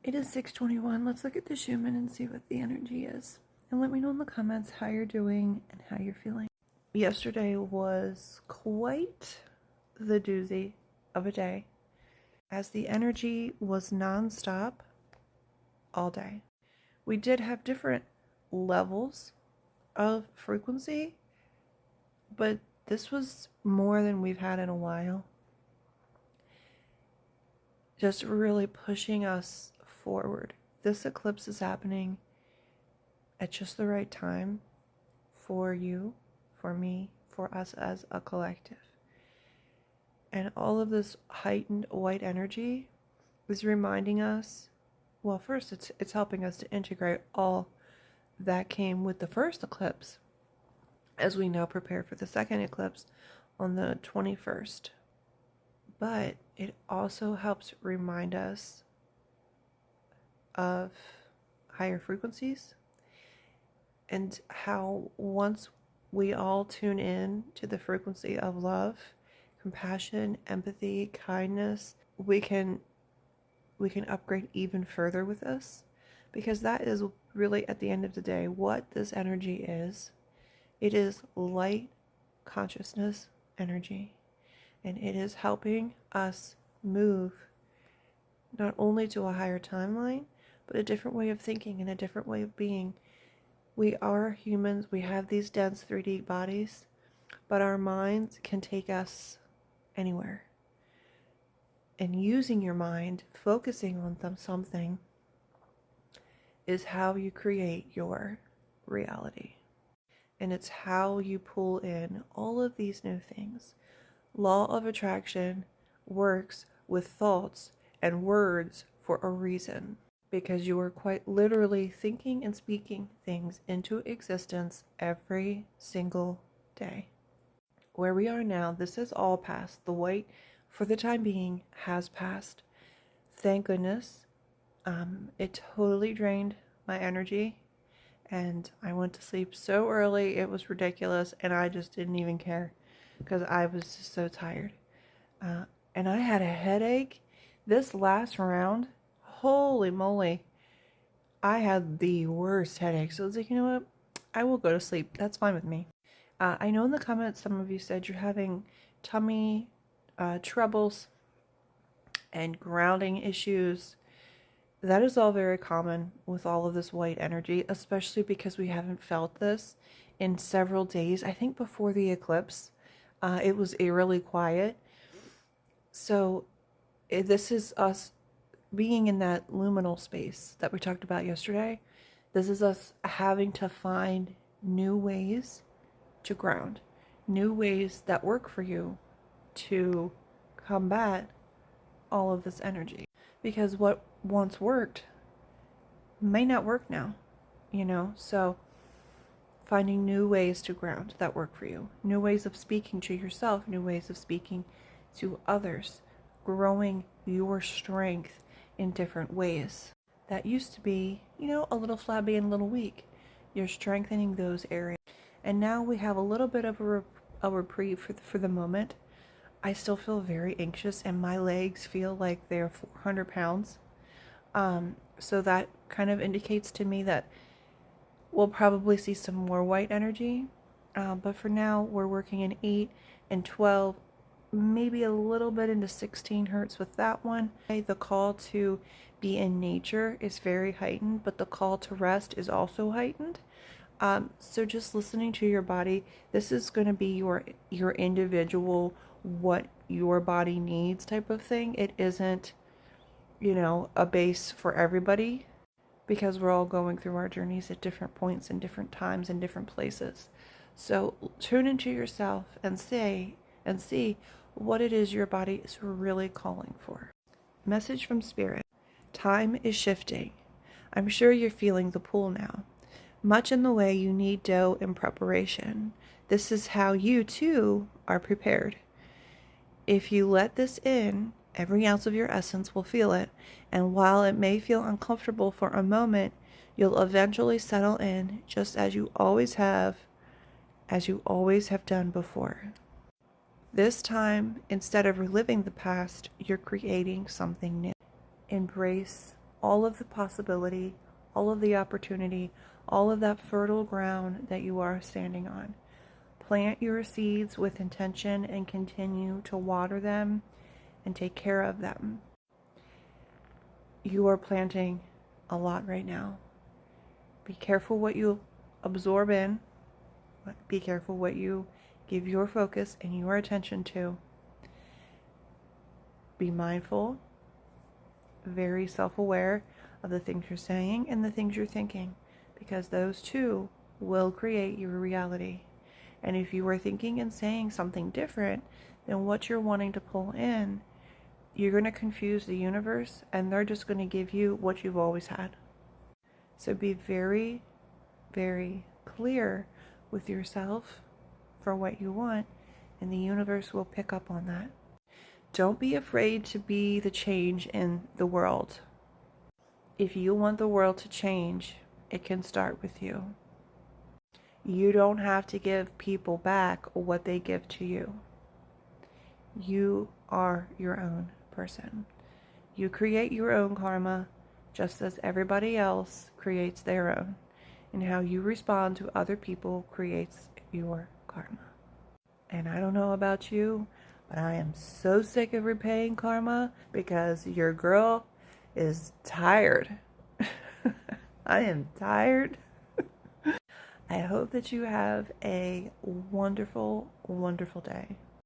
It is 6:21. Let's look at the Schumann and see what the energy is. And let me know in the comments how you're doing and how you're feeling. Yesterday was quite the doozy of a day, as the energy was nonstop all day. We did have different levels of frequency, but this was more than we've had in a while. Just really pushing us forward. This eclipse is happening at just the right time for you, for me, for us as a collective. And all of this heightened white energy is reminding us, well, first it's helping us to integrate all that came with the first eclipse as we now prepare for the second eclipse on the 21st. But it also helps remind us of higher frequencies and how once we all tune in to the frequency of love, compassion, empathy, kindness, we can upgrade even further with this, because that is really at the end of the day what this energy is. It is light consciousness energy, and it is helping us move not only to a higher timeline, but a different way of thinking and a different way of being. We are humans, we have these dense 3D bodies, but our minds can take us anywhere. And using your mind, focusing on something, is how you create your reality. And it's how you pull in all of these new things. Law of attraction works with thoughts and words for a reason, because you are quite literally thinking and speaking things into existence every single day. Where we are now, this is all past. The white, for the time being, has passed. Thank goodness. It totally drained my energy, and I went to sleep so early, it was ridiculous, and I just didn't even care because I was just so tired. And I had a headache. This last round, holy moly, I had the worst headache. So I was like, you know what? I will go to sleep. That's fine with me. I know in the comments some of you said you're having tummy troubles and grounding issues. That is all very common with all of this white energy, especially because we haven't felt this in several days. I think before the eclipse, it was eerily quiet. So this is us being in that luminal space that we talked about yesterday. This is us having to find new ways to ground, new ways that work for you to combat all of this energy. Because what once worked may not work now, so finding new ways to ground that work for you, new ways of speaking to yourself, new ways of speaking to others, growing your strength in different ways. That used to be, a little flabby and a little weak. You're strengthening those areas. And now we have a little bit of a reprieve for the moment. I still feel very anxious, and my legs feel like they're 400 pounds. So that kind of indicates to me that we'll probably see some more white energy. But for now, we're working in 8 and 12, maybe a little bit into 16 hertz with that one. The call to be in nature is very heightened, but the call to rest is also heightened. So just listening to your body, this is going to be your individual, what your body needs type of thing. It isn't, a base for everybody, because we're all going through our journeys at different points and different times and different places. So tune into yourself and see what it is your body is really calling for. Message from Spirit. Time is shifting. I'm sure you're feeling the pull now. Much in the way you need dough in preparation. This is how you too are prepared. If you let this in, every ounce of your essence will feel it, and while it may feel uncomfortable for a moment, you'll eventually settle in, just as you always have done before. This time, instead of reliving the past, you're creating something new. Embrace all of the possibility, all of the opportunity, all of that fertile ground that you are standing on. Plant your seeds with intention and continue to water them and take care of them. You are planting a lot right now. Be careful what you absorb in. Be careful what you give your focus and your attention to. Be mindful, very self-aware of the things you're saying and the things you're thinking, because those two will create your reality. And if you are thinking and saying something different than what you're wanting to pull in, you're going to confuse the universe, and they're just going to give you what you've always had. So be very, very clear with yourself for what you want, and the universe will pick up on that. Don't be afraid to be the change in the world. If you want the world to change, it can start with you. You don't have to give people back what they give to you. You are your own person. You create your own karma just as everybody else creates their own. And how you respond to other people creates your karma. And I don't know about you, but I am so sick of repaying karma because your girl is tired. I am tired. I hope that you have a wonderful, wonderful day.